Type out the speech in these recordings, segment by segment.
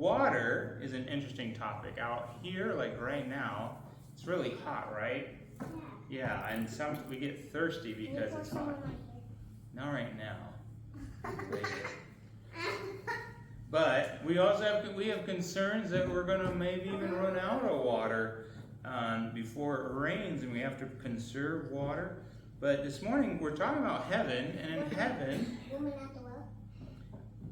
water is an interesting topic. Out here, like right now, it's really hot, right? Yeah, and we get thirsty because it's hot. Not right now. Later. But we also have concerns that we're going to maybe even run out of water before it rains, and we have to conserve water. But this morning we're talking about heaven, and in heaven,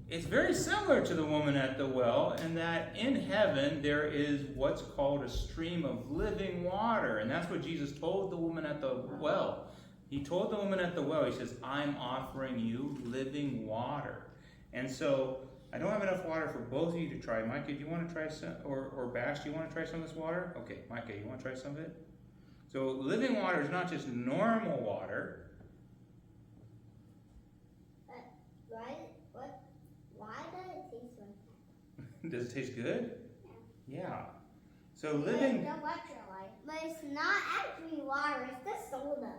it's very similar to the woman at the well, in that in heaven there is what's called a stream of living water, and that's what Jesus told the woman at the well. He told the woman at the well, he says, I'm offering you living water. And so I don't have enough water for both of you to try. Micah, do you want to try some, or Bash, do you want to try some of this water? Okay, Micah, you want to try some of it? So living water is not just normal water. Why does it taste like that? Does it taste good? Yeah. So living... It's electrolyte. But it's not actually water, it's the soda.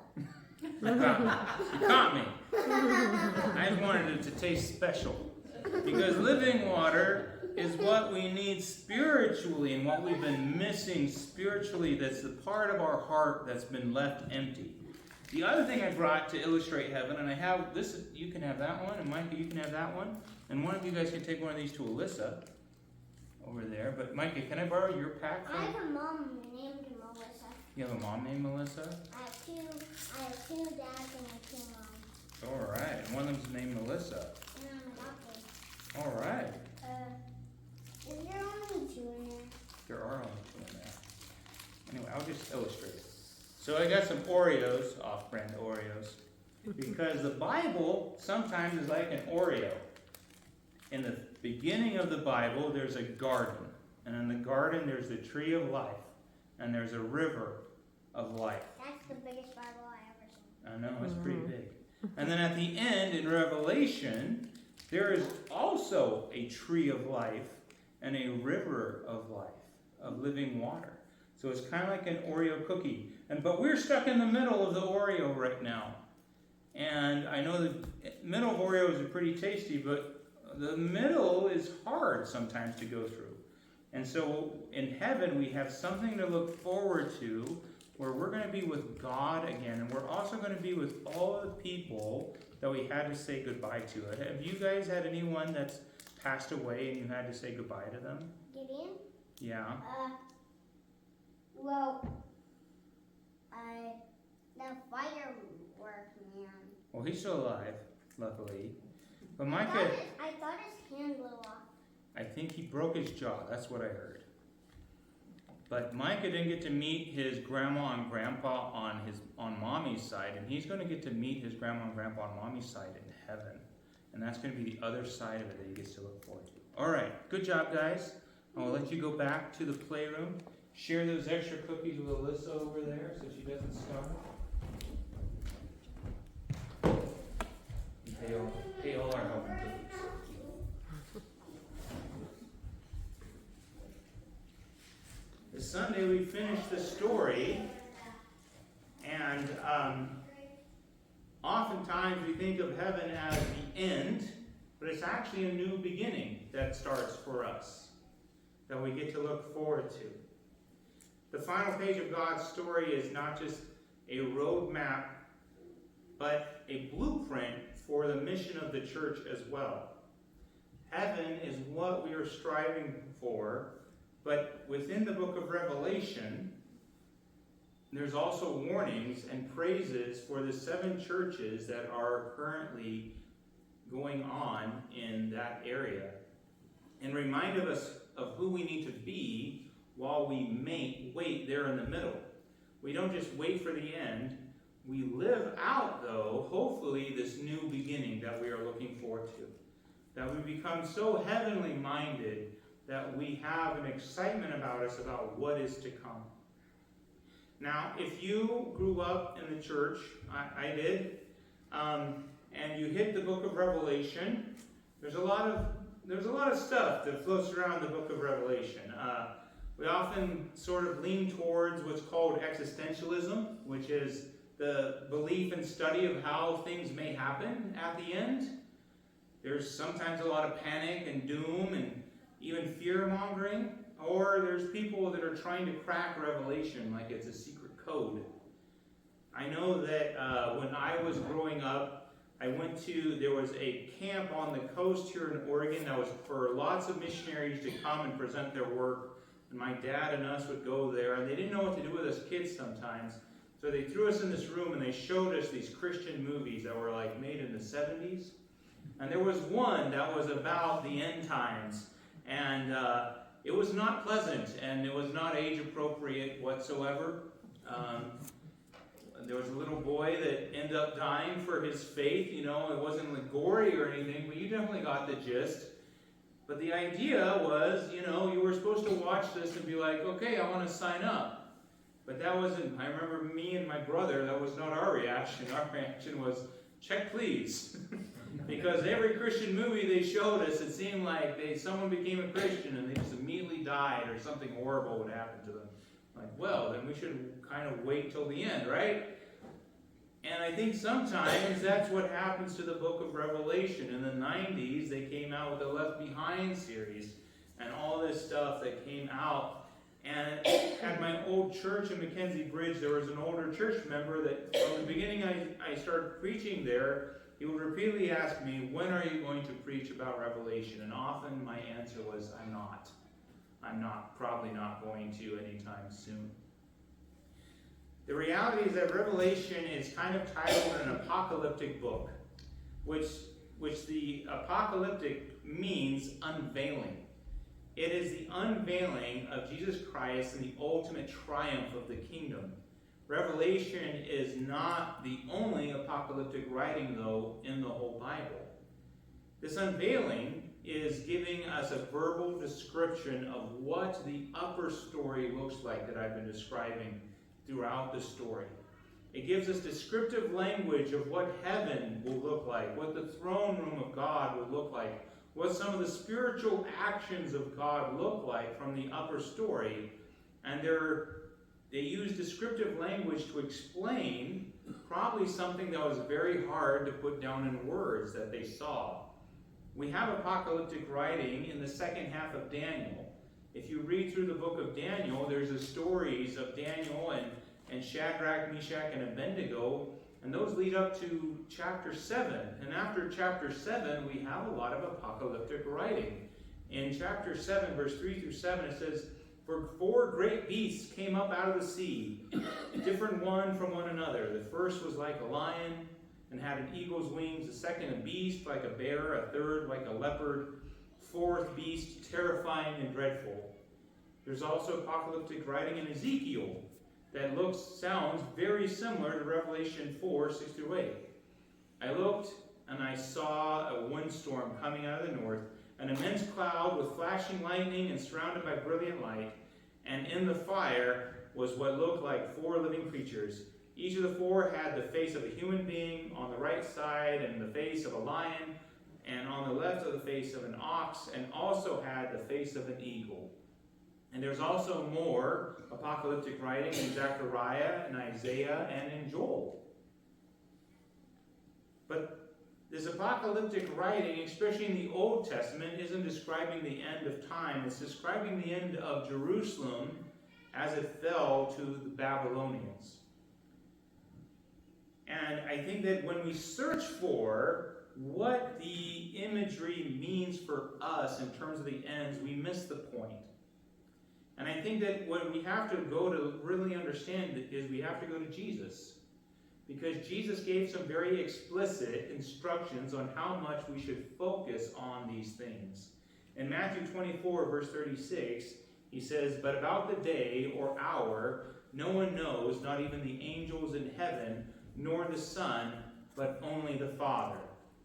You caught me. I just wanted it to taste special. Because living water is what we need spiritually and what we've been missing spiritually. That's the part of our heart that's been left empty. The other thing I brought to illustrate heaven, and I have this, you can have that one, and Micah, you can have that one. And one of you guys can take one of these to Alyssa over there. But Micah, can I borrow your pack? I have a mom named Melissa. You have a mom named Melissa? I have two dads and two moms. All right. And one of them's named Melissa. And I'm adopted. All right. Is there only two in there? There are only two in there. Anyway, I'll just illustrate it. So I got some Oreos, off-brand Oreos, because the Bible sometimes is like an Oreo. In the beginning of the Bible, there's a garden. And in the garden, there's the tree of life. And there's a river of life. That's the biggest Bible I ever seen. I know, it's pretty big. And then at the end, in Revelation, there is also a tree of life and a river of life, of living water. So it's kind of like an Oreo cookie. But we're stuck in the middle of the Oreo right now. And I know the middle of Oreos are pretty tasty, but the middle is hard sometimes to go through. And so in heaven, we have something to look forward to where we're going to be with God again. And we're also going to be with all the people that we had to say goodbye to. Have you guys had anyone that's passed away and you had to say goodbye to them? Gideon? Yeah. Well, the firework man. Well, he's still alive, luckily. But I Micah, thought his hand blew off. I think he broke his jaw. That's what I heard. But Micah didn't get to meet his grandma and grandpa on mommy's side, and he's going to get to meet his grandma and grandpa on mommy's side in heaven. And that's going to be the other side of it that he gets to look forward to. All right, good job, guys. I will let you go back to the playroom. Share those extra cookies with Alyssa over there so she doesn't starve. Pay all our help and cookies. This Sunday we finished the story, and oftentimes we think of heaven as the end, but it's actually a new beginning that starts for us, that we get to look forward to. The final page of God's story is not just a roadmap, but a blueprint for the mission of the church as well. Heaven is what we are striving for, but within the book of Revelation, there's also warnings and praises for the 7 churches that are currently going on in that area, and remind us of who we need to be while we wait there in the middle. We don't just wait for the end. We live out, though, hopefully, this new beginning that we are looking forward to. That we become so heavenly minded that we have an excitement about us about what is to come. Now, if you grew up in the church, I did, and you hit the book of Revelation, there's a lot of stuff that floats around the book of Revelation. We often sort of lean towards what's called existentialism, which is the belief and study of how things may happen at the end. There's sometimes a lot of panic and doom, and even fear-mongering, or there's people that are trying to crack Revelation like it's a secret code. I know that when I was growing up, there was a camp on the coast here in Oregon that was for lots of missionaries to come and present their work. And my dad and us would go there, and they didn't know what to do with us kids sometimes. So they threw us in this room and they showed us these Christian movies that were like made in the 70s. And there was one that was about the end times. And it was not pleasant, and it was not age appropriate whatsoever. There was a little boy that ended up dying for his faith. You know, it wasn't like gory or anything, but you definitely got the gist. But the idea was, you know, you were supposed to watch this and be like, okay, I want to sign up. But that wasn't, I remember me and my brother, that was not our reaction. Our reaction was, check please. Because every Christian movie they showed us, it seemed like someone became a Christian and they just immediately died or something horrible would happen to them. Like, well, then we should kind of wait till the end, right? And I think sometimes that's what happens to the book of Revelation. In the 90s, they came out with the Left Behind series and all this stuff that came out. And at my old church in Mackenzie Bridge, there was an older church member that from the beginning I started preaching there. He would repeatedly ask me, when are you going to preach about Revelation? And often my answer was, I'm not. Probably not going to anytime soon. The reality is that Revelation is kind of titled an apocalyptic book, which the apocalyptic means unveiling. It is the unveiling of Jesus Christ and the ultimate triumph of the kingdom. Revelation is not the only apocalyptic writing, though, in the whole Bible. This unveiling is giving us a verbal description of what the upper story looks like that I've been describing throughout the story. It gives us descriptive language of what heaven will look like, what the throne room of God will look like, what some of the spiritual actions of God look like from the upper story. And they use descriptive language to explain probably something that was very hard to put down in words that they saw. We have apocalyptic writing in the second half of Daniel. If you read through the book of Daniel, there's the stories of Daniel and Shadrach, Meshach, and Abednego, and those lead up to chapter 7. And after chapter 7, we have a lot of apocalyptic writing. In chapter 7, verse 3 through 7, it says, "For 4 great beasts came up out of the sea, different one from one another. The first was like a lion, and had an eagle's wings. The second, a beast like a bear. A third, like a leopard. Fourth beast, terrifying and dreadful." There's also apocalyptic writing in Ezekiel that sounds very similar to Revelation 4, 6 through 8. "I looked, and I saw a windstorm coming out of the north, an immense cloud with flashing lightning and surrounded by brilliant light. And in the fire was what looked like 4 living creatures. Each of the 4 had the face of a human being on the right side, and the face of a lion, and on the left of the face of an ox, and also had the face of an eagle." And there's also more apocalyptic writing in Zechariah and Isaiah and in Joel. But this apocalyptic writing, especially in the Old Testament, isn't describing the end of time. It's describing the end of Jerusalem as it fell to the Babylonians. And I think that when we search for what the imagery means for us in terms of the ends, we miss the point. And I think that what we have to go to really understand is we have to go to Jesus. Because Jesus gave some very explicit instructions on how much we should focus on these things. In Matthew 24, verse 36, he says, "But about the day or hour, no one knows, not even the angels in heaven, nor the Son, but only the Father."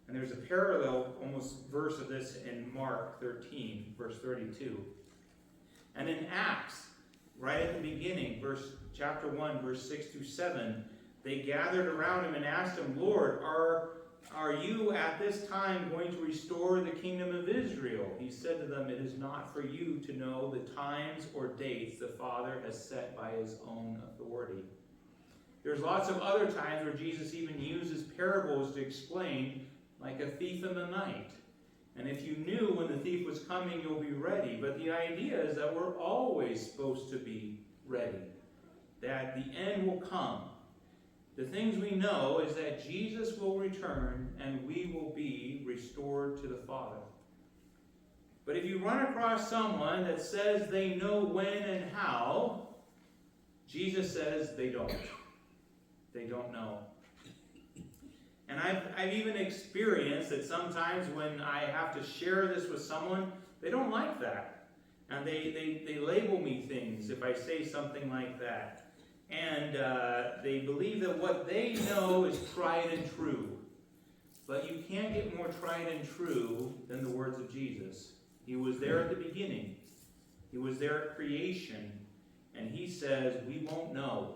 And there's a parallel almost verse of this in Mark 13, verse 32. And in Acts, right at the beginning, chapter 1, verse 6 through 7, they gathered around him and asked him, "Lord, are you at this time going to restore the kingdom of Israel?" He said to them, "It is not for you to know the times or dates the Father has set by his own authority." There's lots of other times where Jesus even uses parables to explain, like a thief in the night. And if you knew when the thief was coming, you'll be ready. But the idea is that we're always supposed to be ready, that the end will come. The things we know is that Jesus will return and we will be restored to the Father. But if you run across someone that says they know when and how, Jesus says they don't. They don't know. And I've even experienced that sometimes when I have to share this with someone, they don't like that. And they label me things if I say something like that. And they believe that what they know is tried and true. But you can't get more tried and true than the words of Jesus. He was there at the beginning. He was there at creation. And he says, we won't know.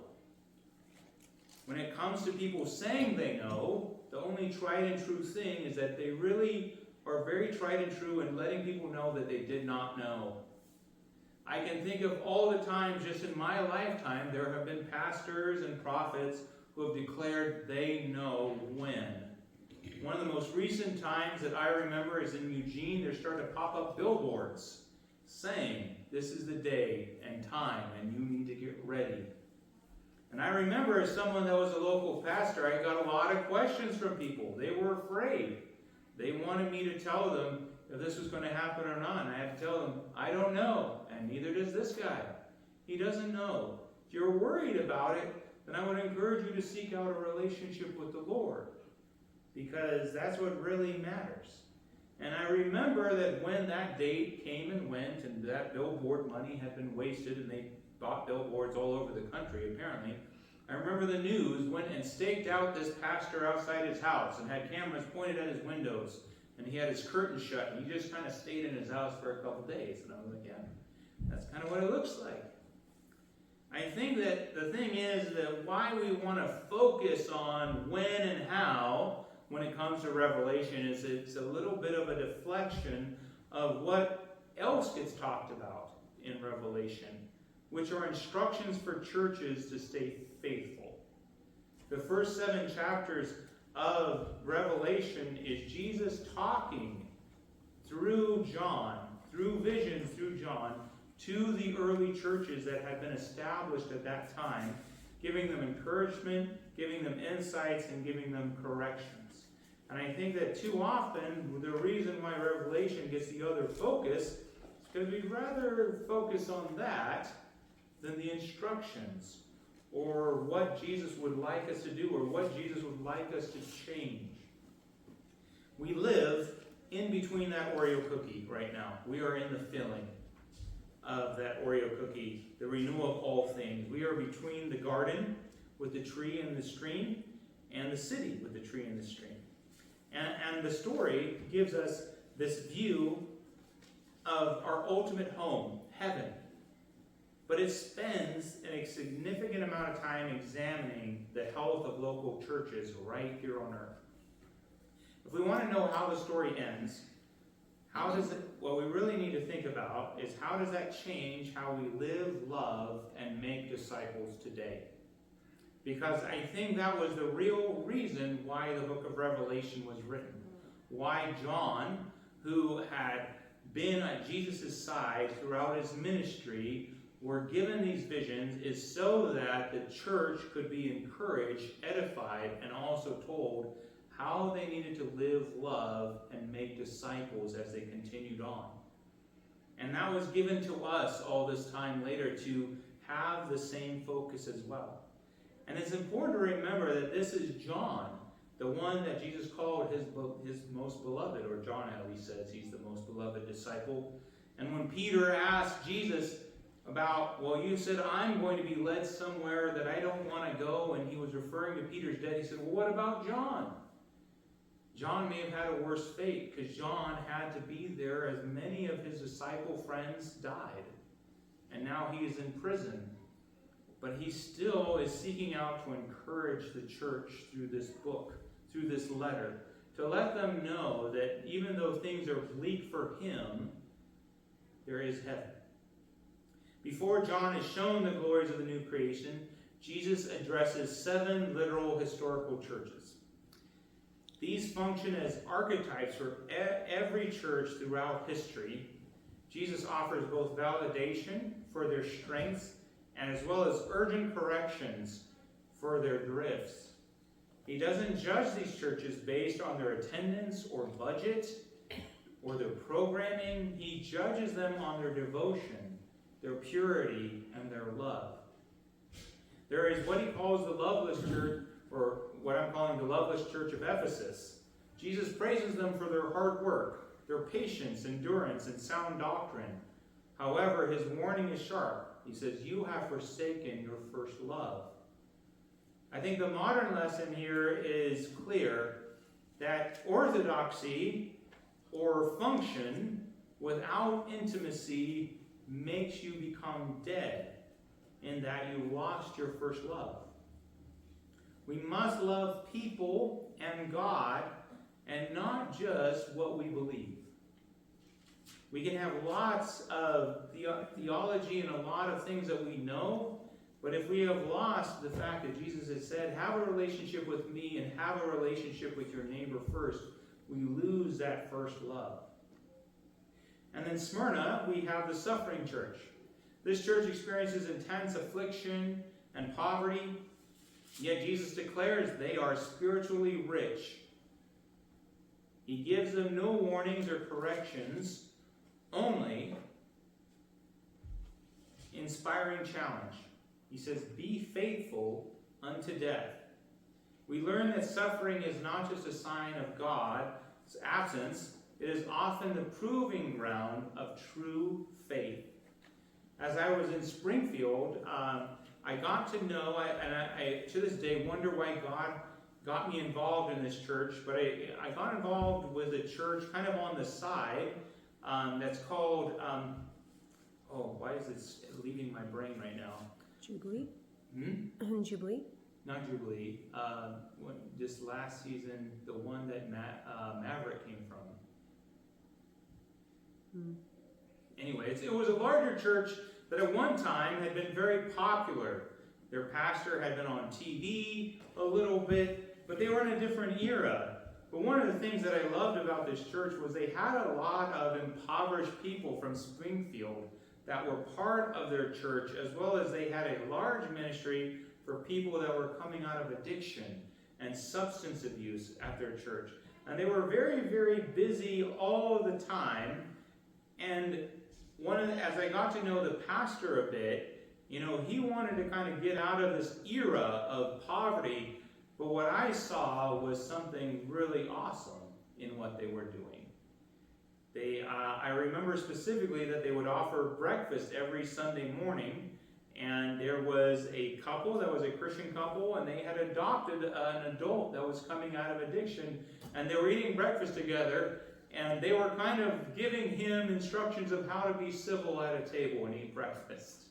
When it comes to people saying they know, the only tried and true thing is that they really are very tried and true in letting people know that they did not know. I can think of all the times just in my lifetime there have been pastors and prophets who have declared they know when. One of the most recent times that I remember is in Eugene. They're starting to pop up billboards saying, this is the day and time and you need to get ready. And I remember as someone that was a local pastor, I got a lot of questions from people. They were afraid. They wanted me to tell them if this was going to happen or not. And I had to tell them, I don't know, and neither does this guy. He doesn't know. If you're worried about it, then I would encourage you to seek out a relationship with the Lord, because that's what really matters. And I remember that when that date came and went, and that billboard money had been wasted, and they bought billboards all over the country, apparently. I remember the news went and staked out this pastor outside his house and had cameras pointed at his windows. And he had his curtains shut, and he just kind of stayed in his house for a couple days. And I was like, yeah, that's kind of what it looks like. I think that the thing is that why we want to focus on when and how when it comes to Revelation is it's a little bit of a deflection of what else gets talked about in Revelation, which are instructions for churches to stay faithful. The first 7 chapters of Revelation is Jesus talking through John, through vision through John, to the early churches that had been established at that time, giving them encouragement, giving them insights, and giving them corrections. And I think that too often, the reason why Revelation gets the other focus is because we'd rather focus on that than the instructions, or what Jesus would like us to do, or what Jesus would like us to change. We live in between that Oreo cookie right now. We are in the filling of that Oreo cookie, the renewal of all things. We are between the garden with the tree and the stream, and the city with the tree and the stream. And the story gives us this view of our ultimate home, heaven. But it spends a significant amount of time examining the health of local churches right here on earth. If we want to know how the story ends, what we really need to think about is how does that change how we live, love, and make disciples today? Because I think that was the real reason why the book of Revelation was written. Why John, who had been at Jesus' side throughout his ministry, were given these visions is so that the church could be encouraged, edified, and also told how they needed to live, love, and make disciples as they continued on. And that was given to us all this time later to have the same focus as well. And it's important to remember that this is John, the one that Jesus called his most beloved, or John at least says he's the most beloved disciple. And when Peter asked Jesus about, well, you said I'm going to be led somewhere that I don't want to go, and he was referring to Peter's death, he said, well, what about John? John may have had a worse fate because John had to be there as many of his disciple friends died. And now he is in prison. But he still is seeking out to encourage the church through this book, through this letter, to let them know that even though things are bleak for him, there is heaven. Before John is shown the glories of the new creation, Jesus addresses 7 literal historical churches. These function as archetypes for every church throughout history. Jesus offers both validation for their strengths and as well as urgent corrections for their drifts. He doesn't judge these churches based on their attendance or budget or their programming. He judges them on their devotion, their purity, and their love. There is what he calls the loveless church, or what I'm calling the loveless church of Ephesus. Jesus praises them for their hard work, their patience, endurance, and sound doctrine. However, his warning is sharp. He says, you have forsaken your first love. I think the modern lesson here is clear that orthodoxy or function without intimacy makes you become dead, in that you lost your first love. We must love people and God and not just what we believe. We can have lots of theology and a lot of things that we know, but if we have lost the fact that Jesus has said, have a relationship with me and have a relationship with your neighbor first, we lose that first love. And then Smyrna, we have the suffering church. This church experiences intense affliction and poverty, yet Jesus declares they are spiritually rich. He gives them no warnings or corrections, only inspiring challenge. He says, be faithful unto death. We learn that suffering is not just a sign of God's absence, it is often the proving ground of true faith. As I was in Springfield, I got to know, and I to this day wonder why God got me involved in this church, but I got involved with a church kind of on the side that's called, why is this leaving my brain right now? Jubilee? Jubilee? Not Jubilee. This last season, the one that Maverick came from. Anyway, it was a larger church that at one time had been very popular. Their pastor had been on TV a little bit, but they were in a different era. But one of the things that I loved about this church was they had a lot of impoverished people from Springfield that were part of their church, as well as they had a large ministry for people that were coming out of addiction and substance abuse at their church. And they were very, very busy all the time. And as I got to know the pastor a bit, he wanted to kind of get out of this era of poverty, but what I saw was something really awesome in what they were doing. I remember specifically that they would offer breakfast every Sunday morning, and there was a couple that was a Christian couple, and they had adopted an adult that was coming out of addiction, and they were eating breakfast together, and they were kind of giving him instructions of how to be civil at a table and eat breakfast.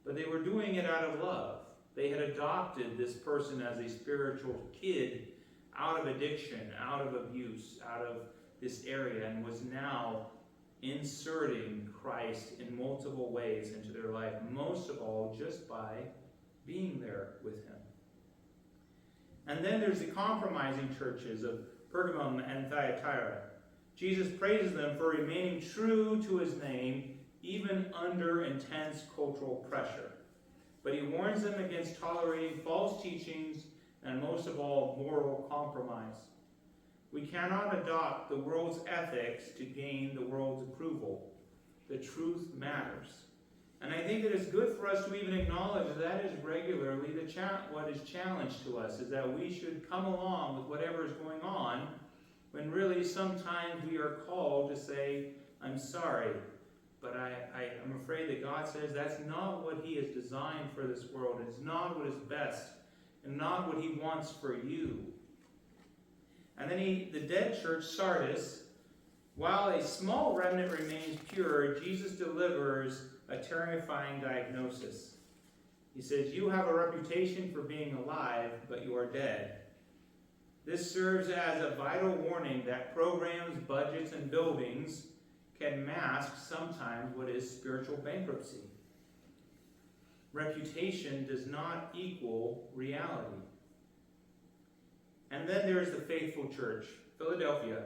But they were doing it out of love. They had adopted this person as a spiritual kid out of addiction, out of abuse, out of this area, and was now inserting Christ in multiple ways into their life, most of all just by being there with him. And then there's the compromising churches of Pergamum and Thyatira. Jesus praises them for remaining true to his name, even under intense cultural pressure. But he warns them against tolerating false teachings and, most of all, moral compromise. We cannot adopt the world's ethics to gain the world's approval. The truth matters. And I think that it's good for us to even acknowledge that is regularly what is challenged to us, is that we should come along with whatever is going on, when really sometimes we are called to say, I'm sorry, but I'm afraid that God says that's not what he has designed for this world. It's not what is best, and not what he wants for you. And then the dead church, Sardis, while a small remnant remains pure, Jesus delivers a terrifying diagnosis. He says, you have a reputation for being alive, but you are dead. This serves as a vital warning that programs, budgets, and buildings can mask sometimes what is spiritual bankruptcy. Reputation does not equal reality. And And then there's the faithful church, Philadelphia.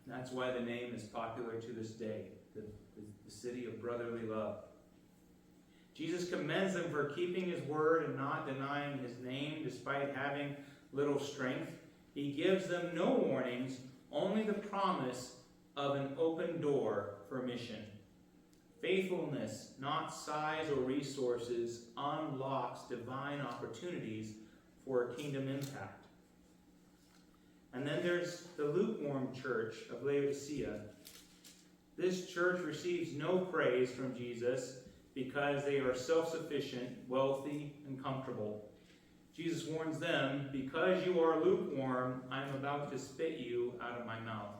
That's why the name is popular to this day, the city of brotherly love. Jesus commends them for keeping his word and not denying his name despite having little strength. He gives them no warnings, only the promise of an open door for mission. Faithfulness, not size or resources, unlocks divine opportunities for kingdom impact. And then there's the lukewarm church of Laodicea. This church receives no praise from Jesus because they are self-sufficient, wealthy, and comfortable. Jesus warns them, because you are lukewarm, I am about to spit you out of my mouth.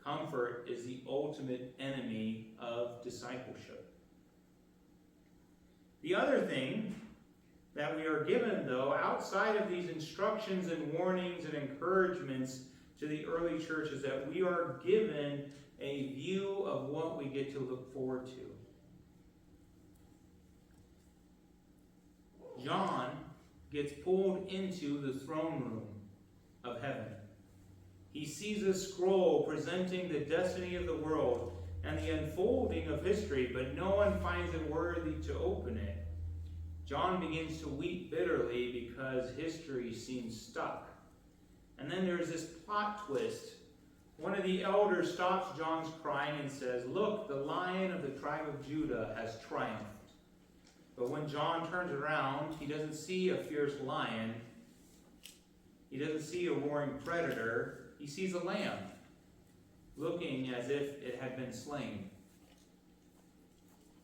Comfort is the ultimate enemy of discipleship. The other thing that we are given, though, outside of these instructions and warnings and encouragements to the early church, is that we are given a view of what we get to look forward to. John gets pulled into the throne room of heaven. He sees a scroll presenting the destiny of the world and the unfolding of history, but no one finds it worthy to open it. John begins to weep bitterly because history seems stuck. And then there's this plot twist. One of the elders stops John's crying and says, "Look, the Lion of the tribe of Judah has triumphed." But when John turns around, he doesn't see a fierce lion. He doesn't see a roaring predator. He sees a lamb, looking as if it had been slain.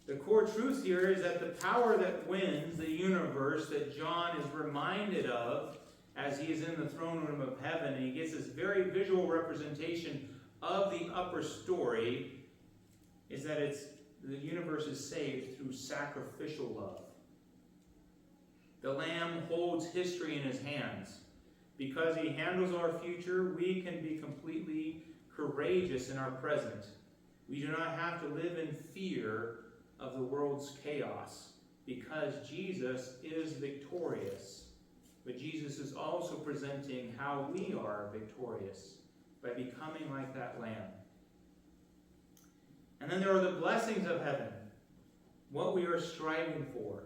The core truth here is that the power that wins the universe that John is reminded of as he is in the throne room of heaven, and he gets this very visual representation of the upper story, is that the universe is saved through sacrificial love. The Lamb holds history in his hands. Because he handles our future, we can be completely courageous in our present. We do not have to live in fear of the world's chaos, because Jesus is victorious. But Jesus is also presenting how we are victorious by becoming like that Lamb. And then there are the blessings of heaven, what we are striving for.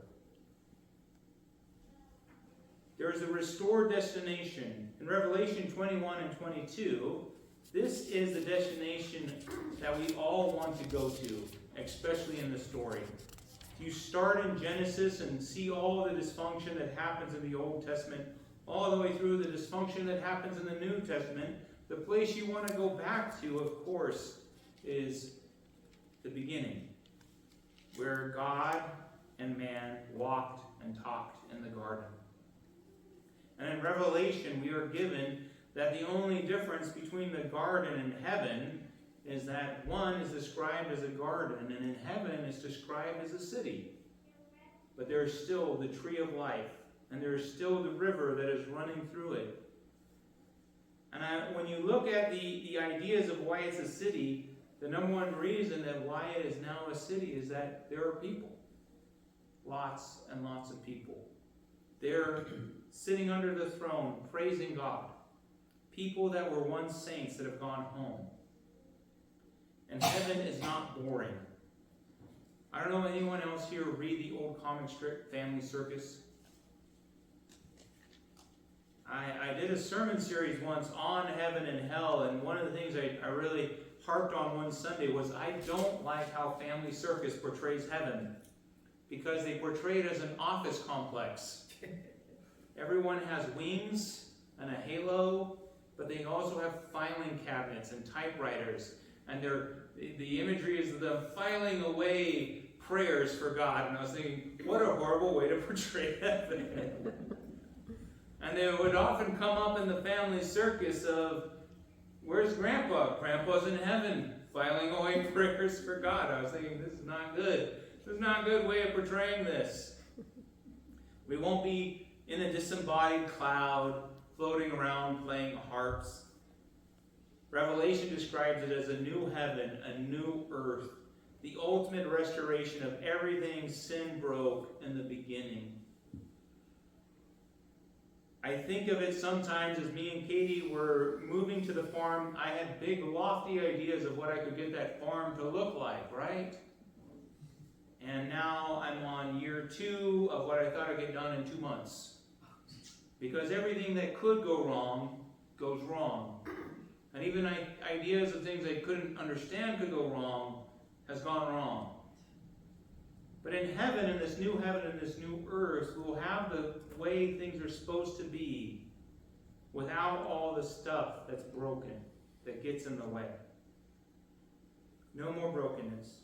There is a restored destination. In Revelation 21 and 22, this is the destination that we all want to go to, especially in the story. You start in Genesis and see all the dysfunction that happens in the Old Testament, all the way through the dysfunction that happens in the New Testament. The place you want to go back to, of course, is the beginning, where God and man walked and talked in the garden. And in Revelation, we are given that the only difference between the garden and heaven is that one is described as a garden, and in heaven is described as a city. But there is still the tree of life, and there is still the river that is running through it. And when you look at the ideas of why it's a city, the number one reason that why it is now a city is that there are people. Lots and lots of people. They're sitting under the throne, praising God. People that were once saints that have gone home. And heaven is not boring. I don't know anyone else here read the old comic strip Family Circus. I did a sermon series once on heaven and hell, and one of the things I really harped on one Sunday was I don't like how Family Circus portrays heaven, because they portray it as an office complex. Everyone has wings and a halo, but they also have filing cabinets and typewriters, and the imagery is them filing away prayers for God. And I was thinking, what a horrible way to portray heaven. And they would often come up in the Family Circus of, where's Grandpa? Grandpa's in heaven, filing away prayers for God. I was thinking, this is not good. This is not a good way of portraying this. We won't be in a disembodied cloud, floating around playing harps. Revelation describes it as a new heaven, a new earth, the ultimate restoration of everything sin broke in the beginning. I think of it sometimes as me and Katie were moving to the farm. I had big, lofty ideas of what I could get that farm to look like, right? And now I'm on year 2 of what I thought I'd get done in 2 months. Because everything that could go wrong goes wrong. And even ideas of things I couldn't understand could go wrong has gone wrong. But in heaven, in this new heaven and this new earth, we'll have the way things are supposed to be without all the stuff that's broken, that gets in the way. No more brokenness.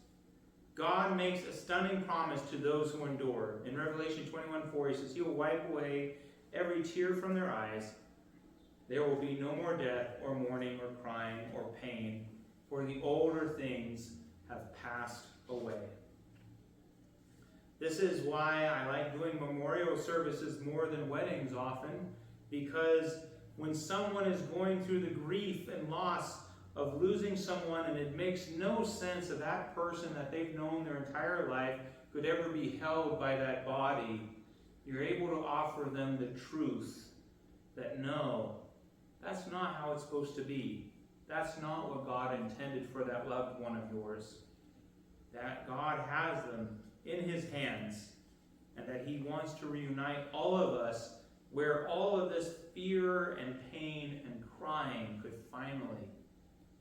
God makes a stunning promise to those who endure. In Revelation 21:4, he says, he will wipe away every tear from their eyes. There will be no more death or mourning or crying or pain, for the older things have passed away. This is why I like doing memorial services more than weddings often, because when someone is going through the grief and loss of losing someone, and it makes no sense that that person that they've known their entire life could ever be held by that body, you're able to offer them the truth that no, that's not how it's supposed to be. That's not what God intended for that loved one of yours. That God has them in his hands, and that he wants to reunite all of us where all of this fear and pain and crying could finally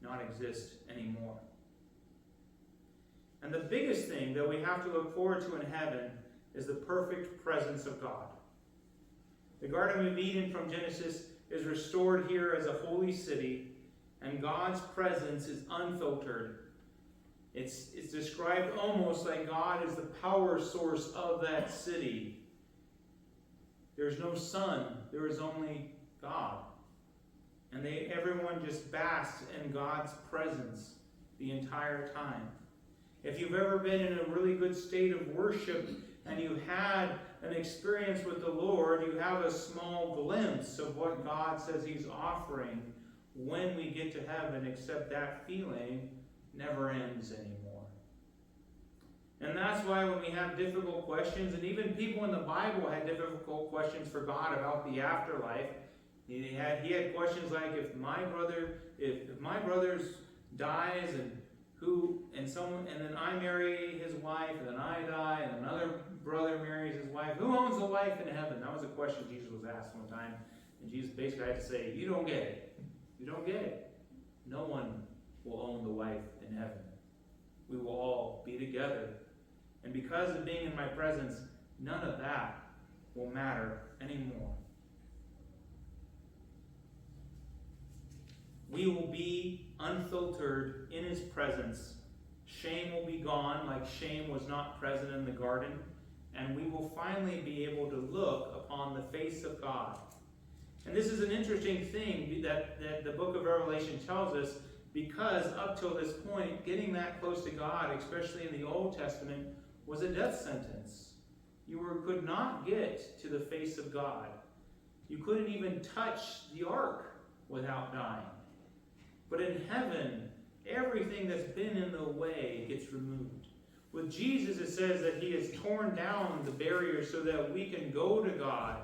not exist anymore. And the biggest thing that we have to look forward to in heaven is the perfect presence of God. The Garden of Eden from Genesis is restored here as a holy city, and God's presence is unfiltered. It's described almost like God is the power source of that city. There's no sun, there is only God. And everyone just basks in God's presence the entire time. If you've ever been in a really good state of worship and you had an experience with the Lord, you have a small glimpse of what God says he's offering when we get to heaven, except that feeling never ends anymore. And that's why when we have difficult questions, and even people in the Bible had difficult questions for God about the afterlife. He had questions like, if my brother dies and then I marry his wife, and then I die, and another brother marries his wife, who owns the wife in heaven? That was a question Jesus was asked one time, and Jesus basically had to say, you don't get it. You don't get it. No one will own the wife in heaven. We will all be together. And because of being in my presence, none of that will matter anymore. We will be unfiltered in his presence. Shame will be gone, like shame was not present in the garden. And we will finally be able to look upon the face of God. And this is an interesting thing that the book of Revelation tells us, because up till this point, getting that close to God, especially in the Old Testament, was a death sentence. You could not get to the face of God. You couldn't even touch the ark without dying. But in heaven, everything that's been in the way gets removed. With Jesus, it says that he has torn down the barrier so that we can go to God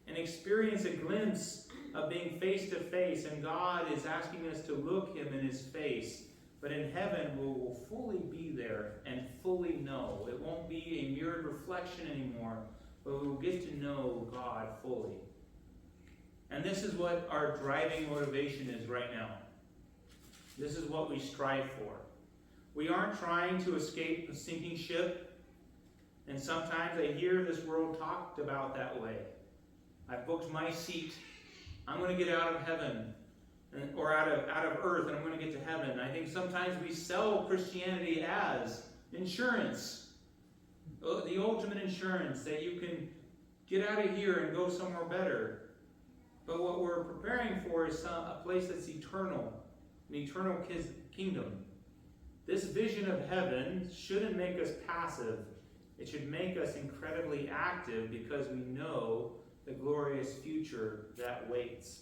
and experience a glimpse of being face to face. And God is asking us to look him in his face. But in heaven, we will fully be there and fully know. It won't be a mirrored reflection anymore, but we will get to know God fully. And this is what our driving motivation is right now. This is what we strive for. We aren't trying to escape a sinking ship. And sometimes I hear this world talked about that way. I've booked my seat. I'm going to get out of heaven, or out of earth, and I'm going to get to heaven. I think sometimes we sell Christianity as insurance. The ultimate insurance, that you can get out of here and go somewhere better. But what we're preparing for is a place that's eternal, an eternal kingdom. This vision of heaven shouldn't make us passive. It should make us incredibly active, because we know the glorious future that waits.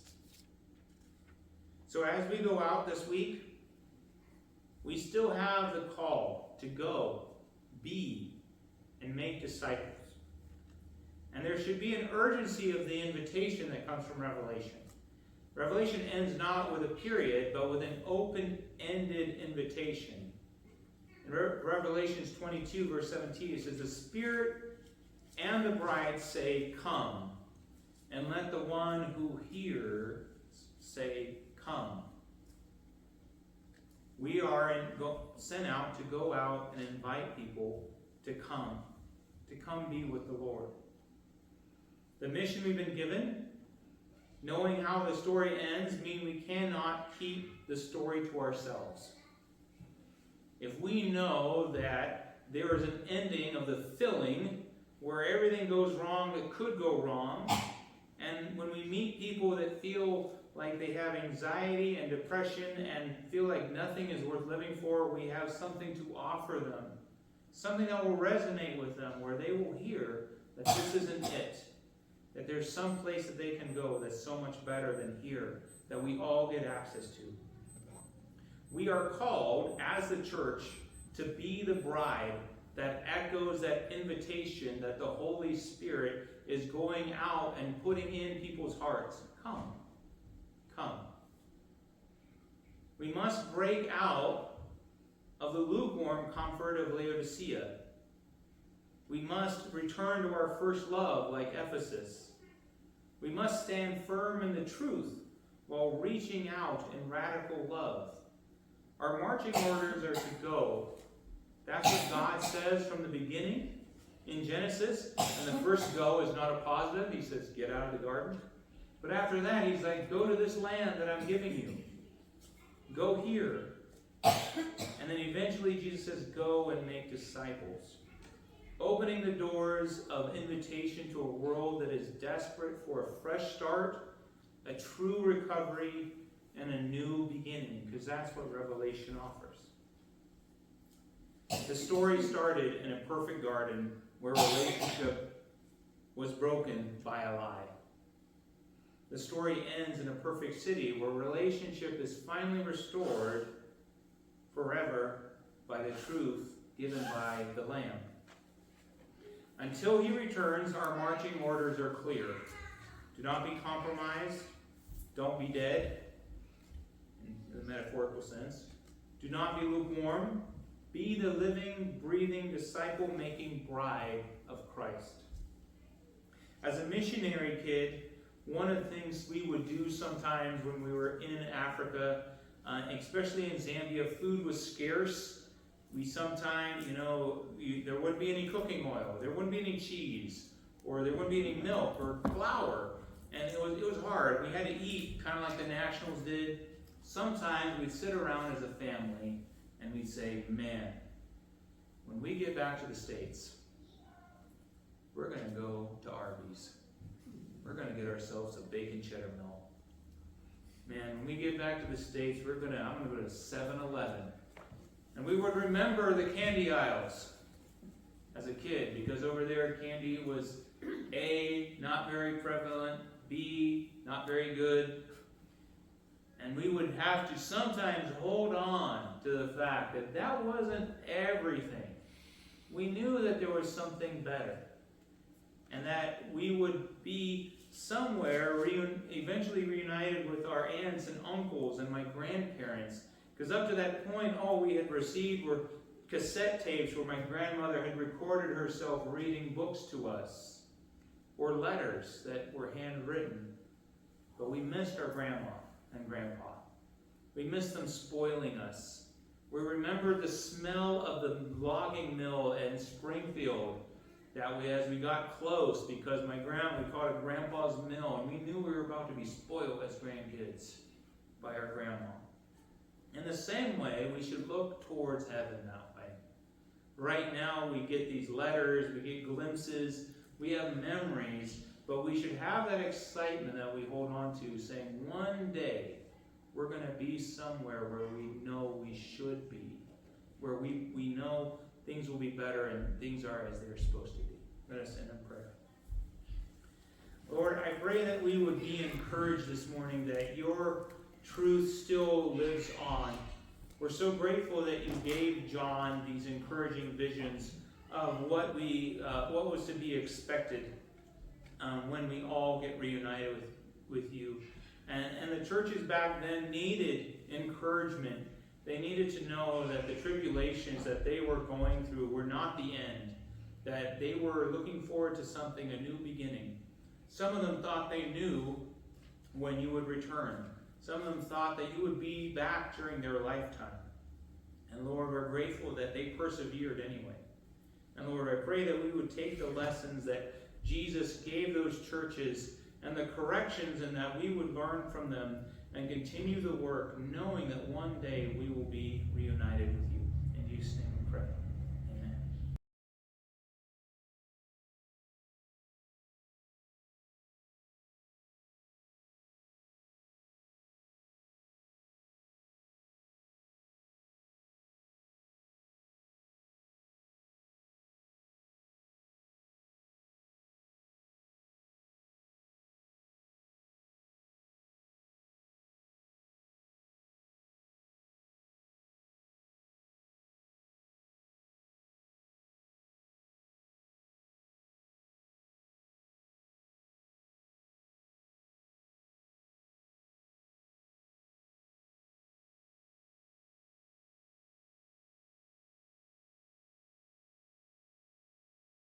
So as we go out this week, we still have the call to go, be, and make disciples. And there should be an urgency of the invitation that comes from Revelation. Revelation ends not with a period, but with an open-ended invitation. In Revelations 22, verse 17, it says, "The Spirit and the bride say, 'Come,' and let the one who hears say, 'Come.'" We are sent out to go out and invite people to come be with the Lord. The mission we've been given, knowing how the story ends, means we cannot keep the story to ourselves. If we know that there is an ending of the filling where everything goes wrong that could go wrong, and when we meet people that feel like they have anxiety and depression and feel like nothing is worth living for, we have something to offer them. Something that will resonate with them, where they will hear that this isn't it. That there's some place that they can go that's so much better than here, that we all get access to. We are called, as the church, to be the bride that echoes that invitation that the Holy Spirit is going out and putting in people's hearts. Come. Come. We must break out of the lukewarm comfort of Laodicea. We must return to our first love like Ephesus. We must stand firm in the truth while reaching out in radical love. Our marching orders are to go. That's what God says from the beginning in Genesis. And the first go is not a positive. He says, get out of the garden. But after that, he's like, go to this land that I'm giving you. Go here. And then eventually Jesus says, go and make disciples. Opening the doors of invitation to a world that is desperate for a fresh start, a true recovery, and a new beginning. Because that's what Revelation offers. The story started in a perfect garden where relationship was broken by a lie. The story ends in a perfect city where relationship is finally restored forever by the truth given by the Lamb. Until he returns, our marching orders are clear. Do not be compromised. Don't be dead, in the metaphorical sense. Do not be lukewarm. Be the living, breathing, disciple-making bride of Christ. As a missionary kid, one of the things we would do sometimes when we were in Africa, especially in Zambia, food was scarce. We sometimes, there wouldn't be any cooking oil, there wouldn't be any cheese, or there wouldn't be any milk or flour. And it was hard. We had to eat kind of like the Nationals did. Sometimes we'd sit around as a family and we'd say, man, when we get back to the States, we're going to go to Arby's. We're going to get ourselves a bacon cheddar mill. Man, when we get back to the States, I'm going to go to 7-Eleven. And we would remember the candy aisles as a kid, because over there candy was A, not very prevalent, B, not very good. And we would have to sometimes hold on to the fact that that wasn't everything. We knew that there was something better. And that we would be somewhere eventually reunited with our aunts and uncles and my grandparents. Because up to that point, all we had received were cassette tapes where my grandmother had recorded herself reading books to us, or letters that were handwritten. But we missed our grandma and grandpa. We missed them spoiling us. We remembered the smell of the logging mill in Springfield as we got close, because we called it Grandpa's Mill, and we knew we were about to be spoiled as grandkids by our grandma. In the same way, we should look towards heaven that way. Right now, we get these letters, we get glimpses, we have memories, but we should have that excitement that we hold on to, saying one day we're going to be somewhere where we know we should be, where we know things will be better and things are as they're supposed to be. Let us end in prayer. Lord, I pray that we would be encouraged this morning that your truth still lives on. We're so grateful that you gave John these encouraging visions of what was to be expected. when we all get reunited with you. And the churches back then needed encouragement. They needed to know that the tribulations that they were going through were not the end, that they were looking forward to something, a new beginning. Some of them thought they knew when you would return. Some of them thought that you would be back during their lifetime. And Lord, we're grateful that they persevered anyway. And Lord, I pray that we would take the lessons that Jesus gave those churches and the corrections, and that we would learn from them and continue the work, knowing that one day we will be reunited with you. In Jesus' name we pray.